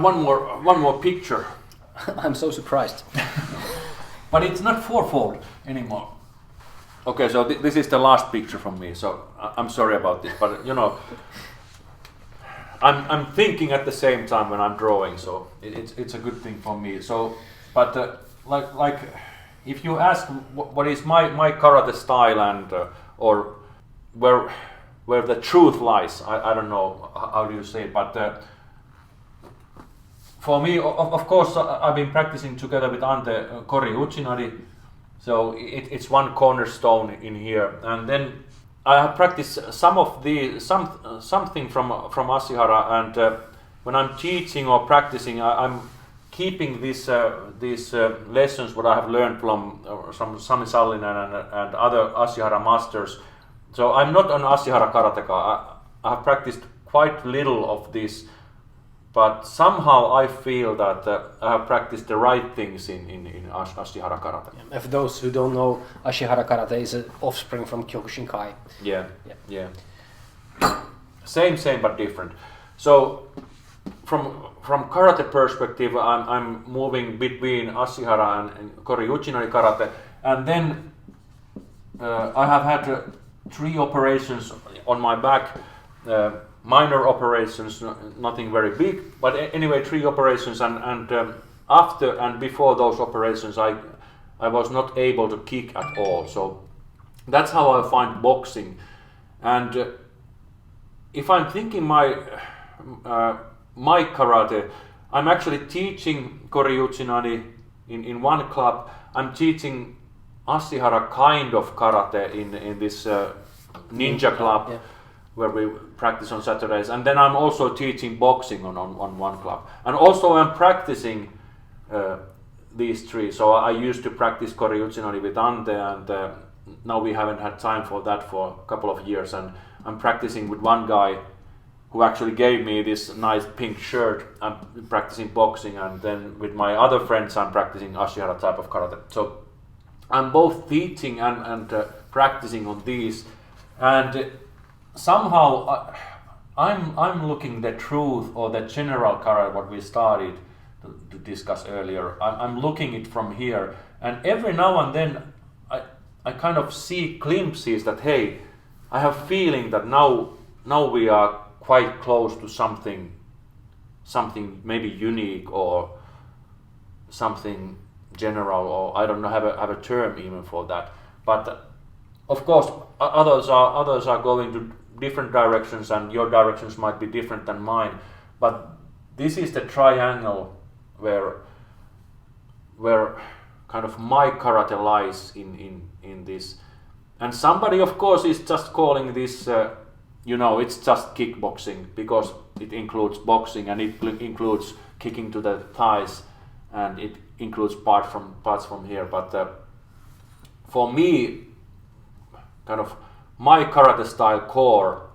have one more picture. I'm so surprised. But it's not fourfold anymore. Okay, so this is the last picture from me, so I'm sorry about this, but you know, I'm thinking at the same time when I'm drawing, so it's a good thing for me. So, but like if you ask what is my karate style and or where the truth lies, I don't know how do you say it, but for me, of course, I've been practicing together with Ante KYOKUSHINKAI, so it's one cornerstone in here, and then I have practiced something from Ashihara, and when I'm teaching or practicing, I'm keeping these lessons what I have learned from SAMI SALLINEN and other Ashihara masters. So I'm not an Ashihara karateka. I have practiced quite little of this, but somehow I feel that I have practiced the right things in Ashihara karate. And for those who don't know, Ashihara karate is an offspring from KYOKUSHINKAI. Yeah. Same but different. So from karate perspective, I'm moving between Ashihara and KYOKUSHINKAI karate, and then I have had 3 operations on my back. Minor operations, nothing very big, but anyway, 3 operations, and after and before those operations, I was not able to kick at all. So that's how I find boxing. And if I'm thinking my karate, I'm actually teaching KYOKUSHINKAI in one club. I'm teaching Ashihara kind of karate in this ninja club. Yeah. Where we practice on Saturdays, and then I'm also teaching boxing on one club, and also I'm practicing these 3. So I used to practice KYOKUSHINKAI with Ante, and now we haven't had time for that for a couple of years, and I'm practicing with one guy who actually gave me this nice pink shirt. I'm practicing boxing, and then with my other friends I'm practicing Ashihara type of karate. So I'm both teaching and practicing on these, and somehow I'm looking the truth or the general karate what we started to discuss earlier. I'm looking it from here, and every now and then I kind of see glimpses that hey, I have feeling that now we are quite close to something maybe unique or something general, or I don't know have a term even for that. But of course others are going to different directions, and your directions might be different than mine, but this is the triangle where kind of my karate lies in this. And somebody of course is just calling this it's just kickboxing because it includes boxing and it includes kicking to the thighs and it includes parts from here, but for me kind of my karate style core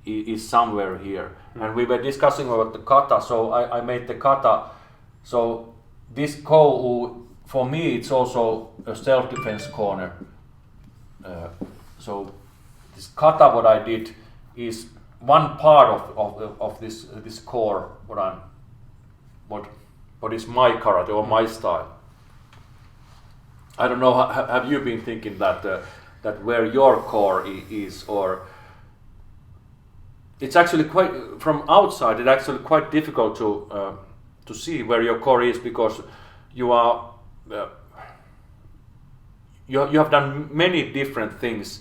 is somewhere here. And we were discussing about the kata, so I made the kata. So this kou, for me it's also a self-defense corner. So this kata what I did is one part of this core what is my karate or my style. I don't know, have you been thinking that where your core is, or it's actually quite from outside it's actually quite difficult to see where your core is, because you have done many different things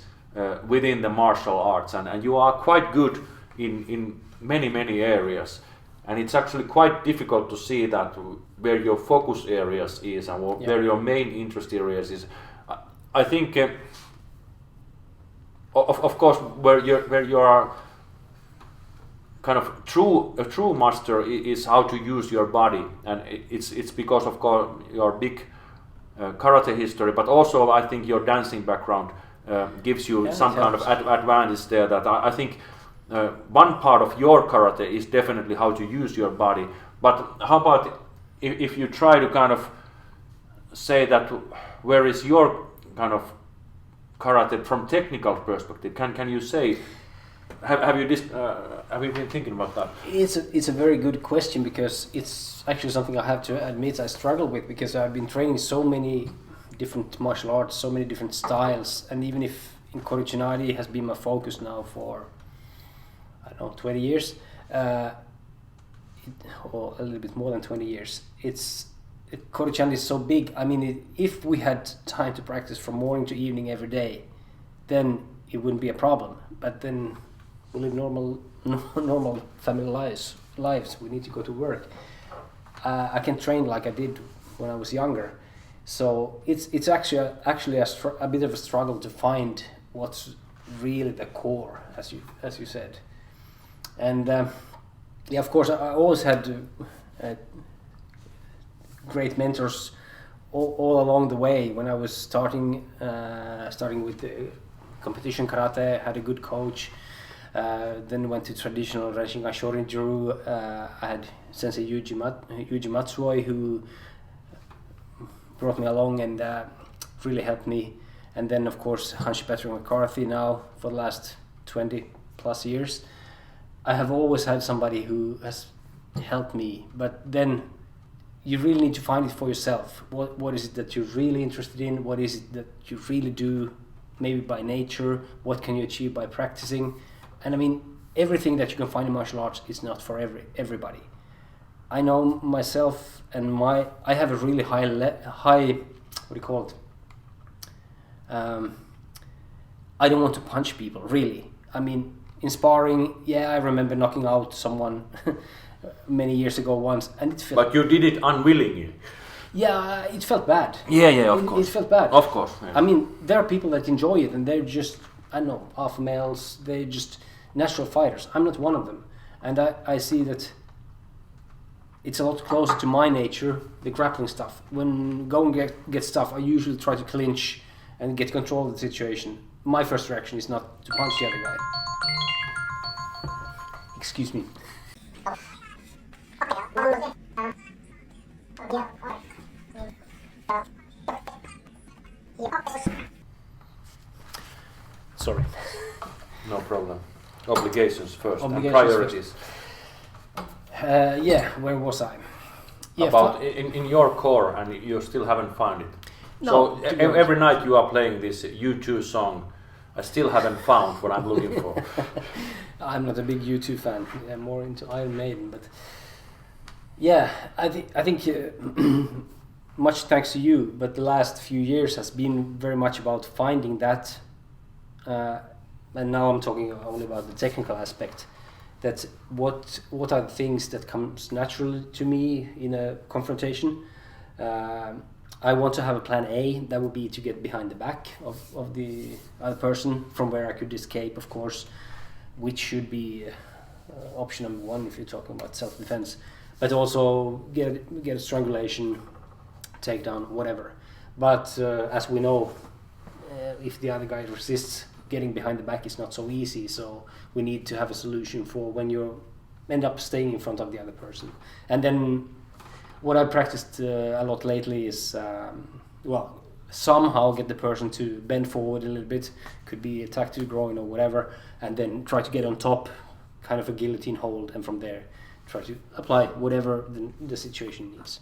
within the martial arts, and you are quite good in many areas, and it's actually quite difficult to see that where your focus areas is and where your main interest areas is. I think of course where you are kind of a true master is how to use your body, and it's because of course your big karate history, but also I think your dancing background gives you some kind of advantage there, that I think one part of your karate is definitely how to use your body. But how about if you try to kind of say that where is your kind of karate from technical perspective? Can you say Have you been thinking about that? It's a very good question, because it's actually something I have to admit I struggle with, because I've been training so many different martial arts, so many different styles, and even if in Korichinari has been my focus now for, I don't know, 20 years, or a little bit more than 20 years. Korichinari is so big. I mean, if we had time to practice from morning to evening every day, then it wouldn't be a problem. But then we live normal family lives. We need to go to work. I can train like I did when I was younger. So it's actually a bit of a struggle to find what's really the core, as you said. And yeah, of course, I always had great mentors all along the way. When I was starting with competition karate, had a good coach. Then went to traditional RENSHINKAN SHORINJI. I had Sensei Jyrki Matsuoi, who brought me along and really helped me. And then, of course, Patrick McCarthy now for the last 20 plus years. I have always had somebody who has helped me, but then you really need to find it for yourself. What is it that you're really interested in? What is it that you really do, maybe by nature? What can you achieve by practicing? And I mean, everything that you can find in martial arts is not for everybody. I know myself, and I have a really high what do you call it? I don't want to punch people, really. I mean, in sparring, yeah, I remember knocking out someone many years ago once, and it felt... But you did it unwillingly. Yeah, it felt bad. Yeah, of course. It felt bad. Of course. Yeah. I mean, there are people that enjoy it, and they're just, I don't know, alpha males, they're just natural fighters. I'm not one of them. And I see that it's a lot closer to my nature, the grappling stuff. When going get stuff, I usually try to clinch and get control of the situation. My first reaction is not to punch the other guy. Excuse me. Sorry. No problem. Obligations first and Obligations priorities. Yeah, where was I? Yeah, about in your core, and you still haven't found it. No, so every night you are playing this U2 song. I still haven't found what I'm looking for. I'm not a big U2 fan. I'm more into Iron Maiden, but yeah, I think much thanks to you. But the last few years has been very much about finding that, and now I'm talking only about the technical aspect. That what are the things that comes naturally to me in a confrontation. I want to have a plan A, that would be to get behind the back of the other person, from where I could escape, of course, which should be option number one if you're talking about self-defense. But also get a strangulation, takedown, whatever. But as we know, if the other guy resists, getting behind the back is not so easy, so we need to have a solution for when you end up staying in front of the other person. And then what I practiced a lot lately is, somehow get the person to bend forward a little bit, could be attack to the groin or whatever, and then try to get on top, kind of a guillotine hold, and from there try to apply whatever the situation needs.